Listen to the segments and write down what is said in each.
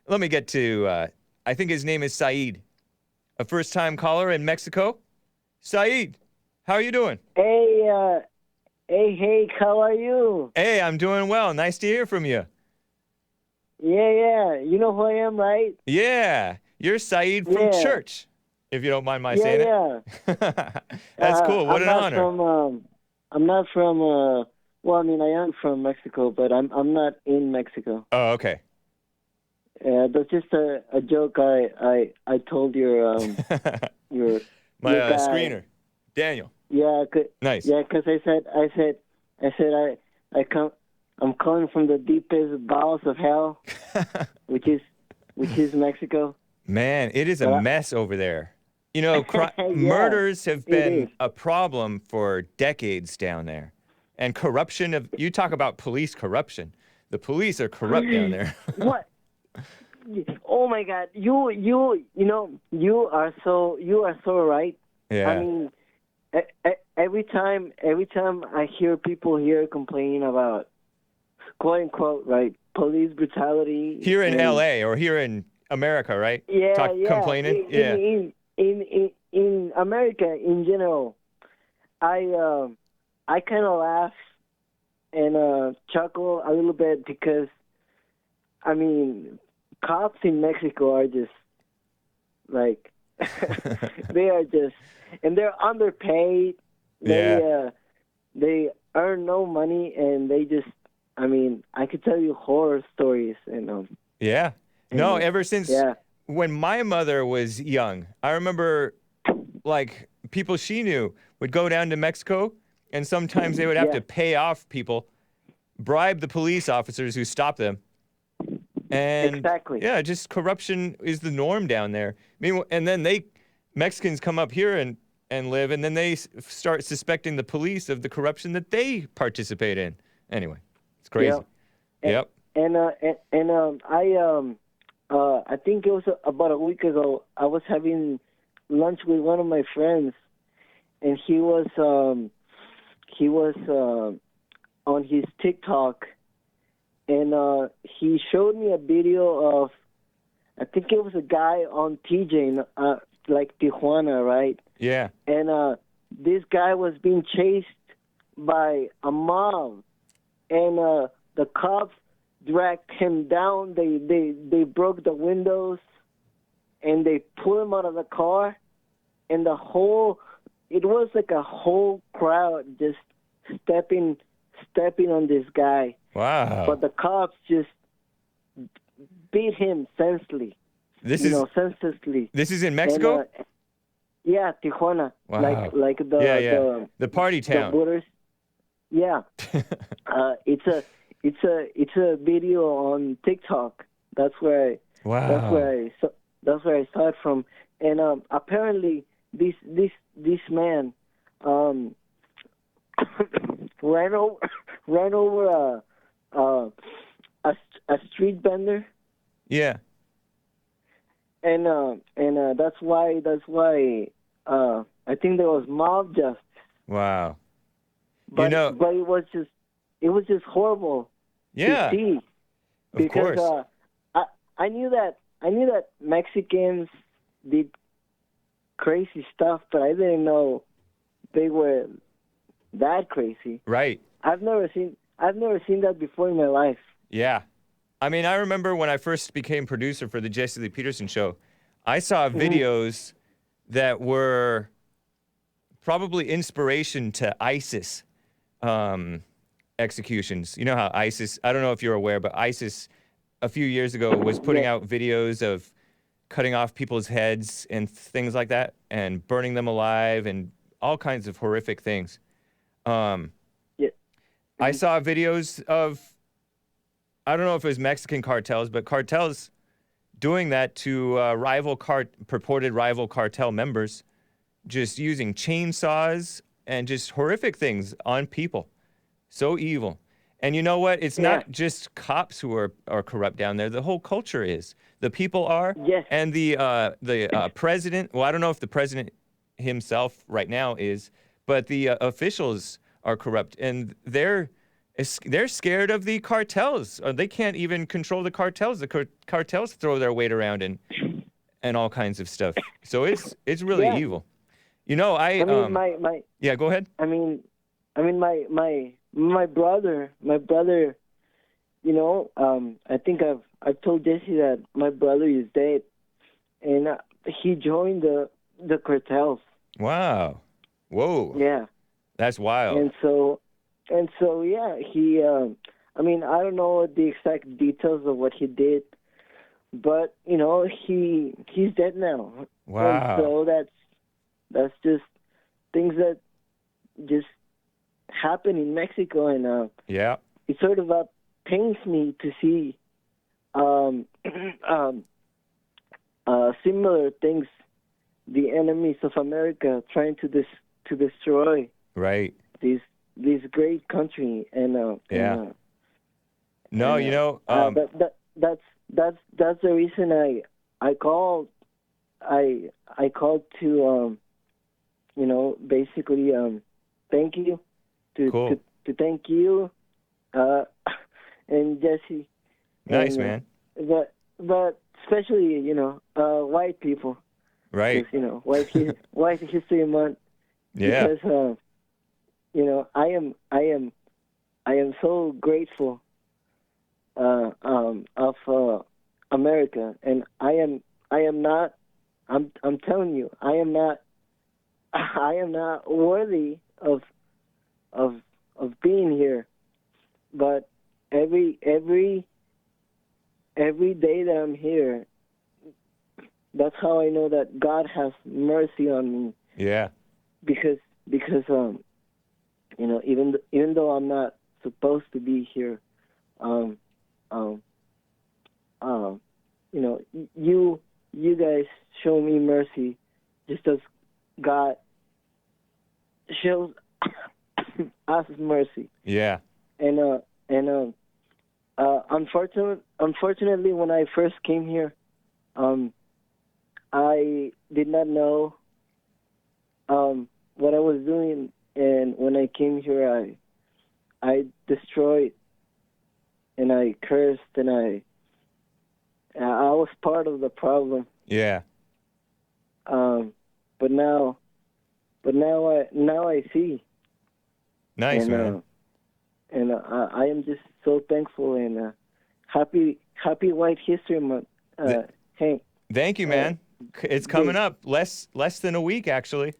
let me get to, I think his name is Saeed, a first-time caller in Mexico. Saeed, how are you doing? Hey, Hake, how are you? Hey, I'm doing well. Nice to hear from you. Yeah. You know who I am, right? Yeah, you're Saeed from Yeah, church, if you don't mind my yeah, saying yeah. it. That's cool. What I'm an not honor. from, I'm not from, well, I mean, I am from Mexico, but I'm not in Mexico. Oh, okay. That's just a joke I told your My guy. screener, Daniel. Yeah, Nice. yeah, 'cause I come, I'm calling from the deepest bowels of hell, which is Mexico. Man, it is a But mess over there. You know, yeah, murders have it is. been a problem for decades down there. And corruption you talk about police corruption. The police are corrupt down there. What? Oh my God! You are so right. I Yeah. mean, every time I hear people here complaining about quote unquote right police brutality Here in and LA or here in America, right? yeah, Complaining? Yeah. in America in general, I kind of laugh and chuckle a little bit because I mean cops in Mexico are just like they are just and they're underpaid. Yeah. They earn no money and they just I mean I could tell you horror stories Yeah. and No, ever since yeah. when my mother was young, I remember like people she knew would go down to Mexico and sometimes they would have Yeah, to pay off people, bribe the police officers who stopped them. And exactly. yeah, just corruption is the norm down there. I mean, and then Mexicans come up here and live, and then they start suspecting the police of the corruption that they participate in. Anyway, it's Yeah. crazy. Yep. I think it was about a week ago. I was having lunch with one of my friends, and he was on his TikTok, and he showed me a video of I think it was a guy on TJ, like Tijuana, right? Yeah. And this guy was being chased by a mob, and the cops dragged him down. They broke the windows, and they pulled him out of the car, and it was like a whole crowd just stepping on this guy. Wow. But the cops just beat him senselessly. This is Senselessly. this is in And Mexico? yeah, Tijuana, Wow. like Yeah. The party the town. borders. Yeah, it's a video on TikTok. That's where Wow. I saw it from. And apparently this man ran over a street vendor. Yeah. And that's why I think there was mob justice. Wow. But it was just horrible Yeah. to see Of because course. I knew that Mexicans did crazy stuff, but I didn't know they were that crazy. Right. I've never seen that before in my life. Yeah. I mean, I remember when I first became producer for the Jesse Lee Peterson show, I saw videos that were probably inspiration to ISIS executions. You know how ISIS, I don't know if you're aware, but ISIS a few years ago was putting out videos of cutting off people's heads and things like that and burning them alive and all kinds of horrific things. Yeah. I saw videos of, I don't know if it was Mexican cartels, but cartels doing that to purported rival cartel members, just using chainsaws and just horrific things on people. So evil. And you know what? It's not just cops who are corrupt down there. The whole culture is. The people are. Yes. And the president, well, I don't know if the president himself right now is, but the officials are corrupt. And they're scared of the cartels. They can't even control the cartels. The cartels throw their weight around and all kinds of stuff. So it's really Yeah. evil. You know, I mean, my yeah, go ahead. my brother, you know, I think I've told Jesse that my brother is dead, and he joined the cartels. Wow. Whoa. Yeah, That's wild. and so yeah, he. I mean, I don't know the exact details of what he did, but you know, he's dead now. Wow. And so that's just things that just happen in Mexico, and Yeah. it sort of pains me to see um, similar things, the enemies of America trying to destroy Right. this great country, Yeah. No, you know, that's the reason I called to you know, basically thank you Cool. to thank you uh, and Jesse. Nice, and, man. But especially, you know, white people, Right. because, you know, White History Month. Yeah. Because you know, I am so grateful of America, and I am not. I'm telling you, I am not. I am not worthy of being here. But every day that I'm here, that's how I know that God has mercy on me. Yeah. Because you know, even though I'm not supposed to be here, um, um, you know, you guys show me mercy, just as God shows us mercy. Yeah. And unfortunately, when I first came here, I did not know what I was doing, and when I came here, I destroyed and I cursed, and I was part of the problem. Yeah. But now I see. Nice, And man. I am just so thankful, and happy White History Month. Hank. Thank you, man. It's coming up. Less than a week, actually.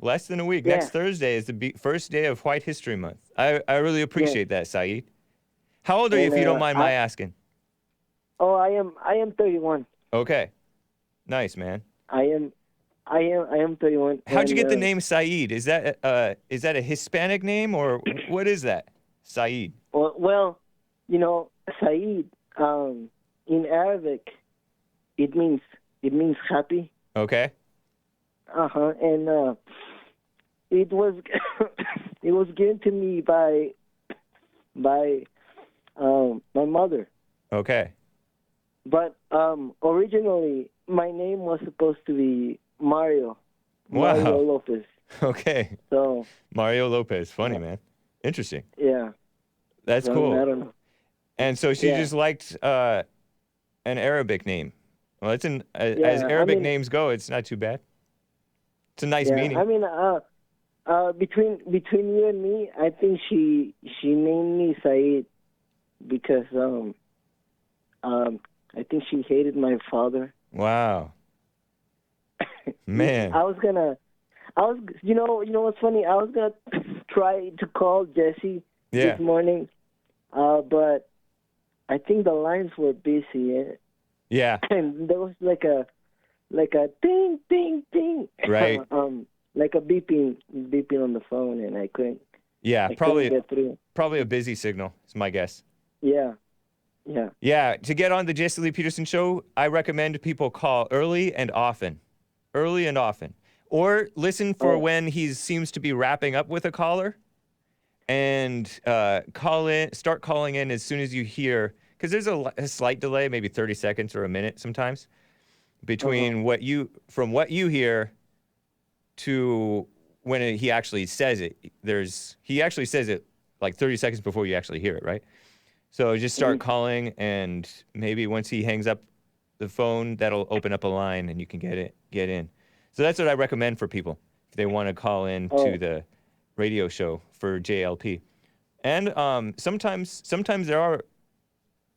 Less than a week. Yeah. Next Thursday is the first day of White History Month. I really appreciate that, Saeed. How old are you, if you don't mind my asking? Oh, I am 31. Okay. Nice, man. I am 31. How'd you get the name Saeed? Is that a Hispanic name, or what is that? Saeed. Well, you know, Saeed, in Arabic, it means happy. Okay. And it was it was given to me by my mother. Okay. But originally, my name was supposed to be Mario. Wow. Mario Lopez. Okay. So Mario Lopez. Funny, man. Interesting. yeah. That's So, cool. I don't know. And so she just liked an Arabic name. Well, as Arabic names go, it's not too bad. It's a nice meaning. I mean, between you and me, I think she named me Saeed because I think she hated my father. Wow. Man. You know what's funny? I was gonna try to call Jesse this morning, but I think the lines were busy. Yeah. And there was like a ding ding ding. Right. Like a beeping on the phone, and I couldn't. Yeah, couldn't get through. Probably a busy signal, is my guess. Yeah. Yeah, to get on the Jesse Lee Peterson show, I recommend people call early and often. Early and often. Or listen for when he seems to be wrapping up with a caller, and start calling in as soon as you hear, because there's a slight delay, maybe 30 seconds or a minute sometimes, between what you hear to when he actually says it. He actually says it like 30 seconds before you actually hear it, right? So just start Mhm. calling, and maybe once he hangs up the phone, that'll open up a line, and you can get in. So that's what I recommend for people if they want to call in to Oh, the radio show for JLP. And sometimes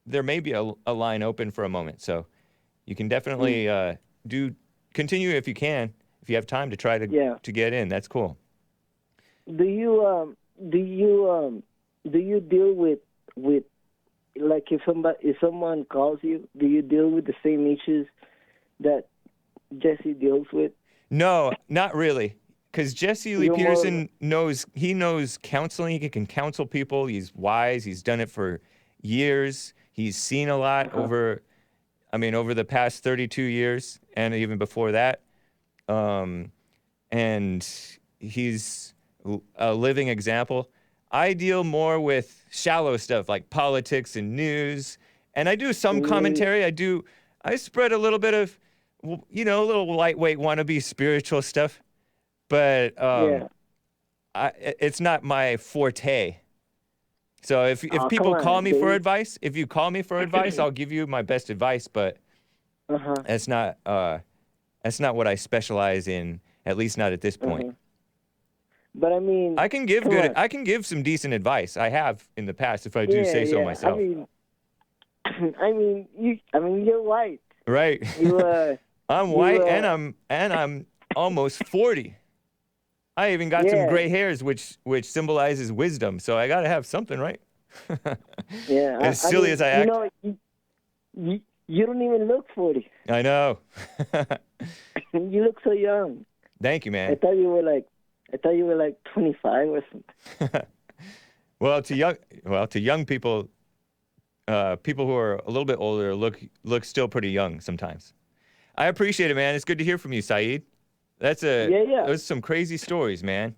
there may be a line open for a moment. So you can mm, definitely continue if you can, if you have time to try yeah. to get in. That's cool. Do you do you do you deal with like if someone calls you, do you deal with the same issues that Jesse deals with? No, not really. Because Jesse Lee You're more Peterson knows counseling. He can counsel people. He's wise. He's done it for years. He's seen a lot uh-huh. over the past 32 years and even before that. Um, and he's a living example. I deal more with shallow stuff like politics and news, and I do some news. commentary. I spread a little bit of, a little lightweight wannabe spiritual stuff, but Yeah. it's not my forte. So if Oh, come people call on, me for dude. advice, if you call me for advice, I'll give you my best advice, but Uh-huh. that's not what I specialize in, at least not at this point. Uh-huh. But I mean, come on. I can give some decent advice. I have in the past, if I do Yeah, say so yeah. I myself. mean, I mean, you're white. Right. You I'm you white and I'm almost 40. I even got some yeah, gray hairs, which symbolizes wisdom. So I got to have something, right? yeah. As I silly mean, as I act, you don't even look 40. I know. You look so young. Thank you, I man. thought you were like 25 or something. Well, to young people, people who are a little bit older look still pretty young sometimes. I appreciate it, man. It's good to hear from you, Saeed. Yeah, yeah, Those are some crazy stories, man.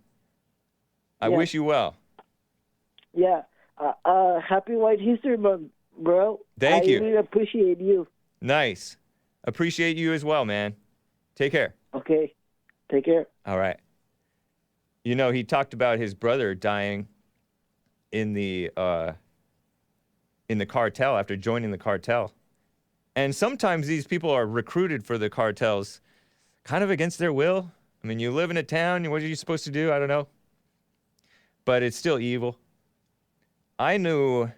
I yeah, wish you well. yeah. Happy White History Month, bro. I Thank you. really appreciate you. Nice. Appreciate you as well, man. Take care. Okay, take care. All right. He talked about his brother dying in the cartel after joining the cartel. And sometimes these people are recruited for the cartels kind of against their will. I mean, you live in a town, what are you supposed to do? I don't know. But it's still evil. I knew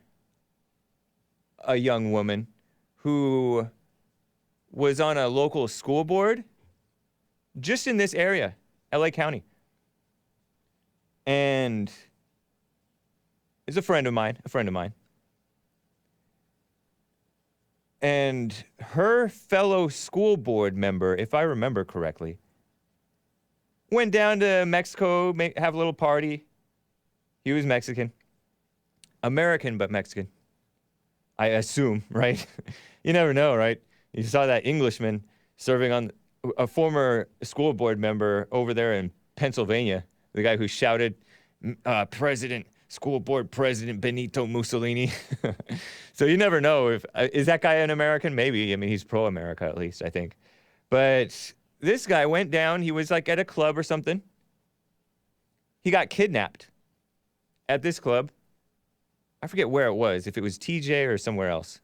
a young woman who was on a local school board just in this area, LA County. And is a friend of mine. And her fellow school board member, if I remember correctly, went down to Mexico, have a little party. He was Mexican. American, but Mexican. I assume, right? You never know, right? You saw that Englishman serving on a former school board member over there in Pennsylvania, the guy who shouted, school board president Benito Mussolini. So you never know is that guy an American? Maybe. I mean, he's pro-America at least, I think. But this guy went down. He was like at a club or something. He got kidnapped at this club. I forget where it was, if it was TJ or somewhere else.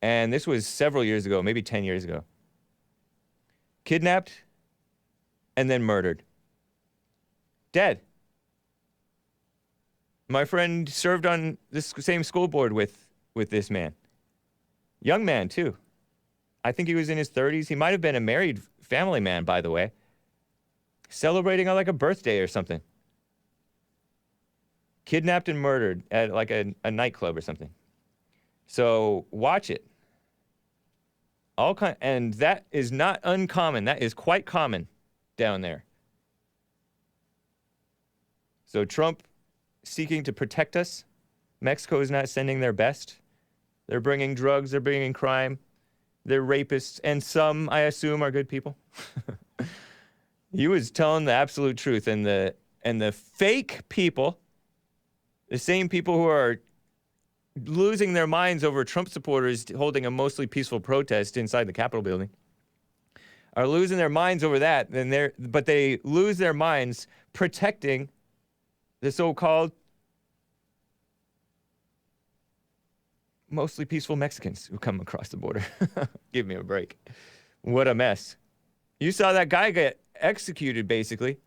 And this was several years ago, maybe 10 years ago. Kidnapped and then murdered. Dead. My friend served on this same school board with this man. Young man, too. I think he was in his 30s. He might have been a married family man, by the way. Celebrating on like a birthday or something. Kidnapped and murdered at like a nightclub or something. So watch it. And that is not uncommon. That is quite common down there. So Trump seeking to protect us. Mexico is not sending their best. They're bringing drugs. They're bringing crime. They're rapists. And some, I assume, are good people. He was telling the absolute truth. And the fake people, the same people who are losing their minds over Trump supporters holding a mostly peaceful protest inside the Capitol building, are losing their minds over that. But they lose their minds protecting the so-called mostly peaceful Mexicans who come across the border. Give me a break. What a mess. You saw that guy get executed, basically,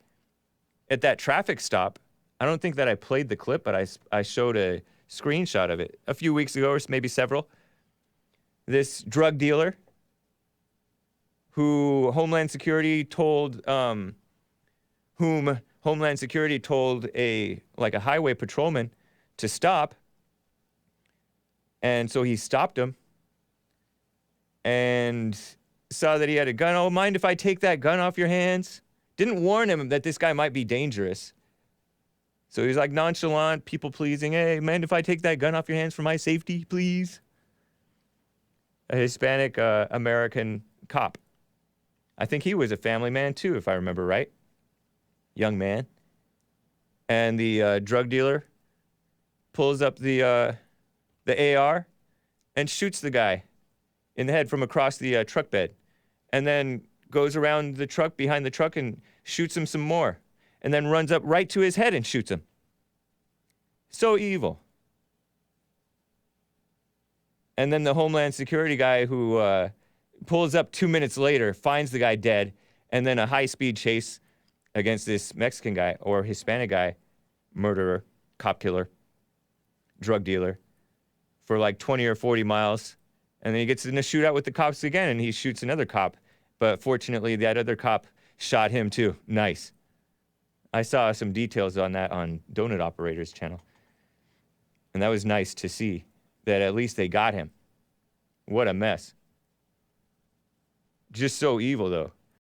at that traffic stop. I don't think that I played the clip, but I showed a screenshot of it a few weeks ago, or maybe several. This drug dealer who Homeland Security told, whom Homeland Security told a highway patrolman to stop. And so he stopped him and saw that he had a gun. Oh, mind if I take that gun off your hands? Didn't warn him that this guy might be dangerous. So he's like nonchalant, people pleasing. Hey, mind if I take that gun off your hands for my safety, please? A Hispanic American cop. I think he was a family man too, if I remember right. Young man. And the drug dealer pulls up the AR and shoots the guy in the head from across the truck bed, and then goes around the truck, behind the truck, and shoots him some more, and then runs up right to his head and shoots him. So evil. And then the Homeland Security guy who pulls up 2 minutes later, finds the guy dead, and then a high-speed chase against this Mexican guy or Hispanic guy, murderer, cop killer, drug dealer, for like 20 or 40 miles. And then he gets in a shootout with the cops again, and he shoots another cop. But fortunately, that other cop shot him too. Nice. I saw some details on that on Donut Operator's channel. And that was nice to see that at least they got him. What a mess. Just so evil, though.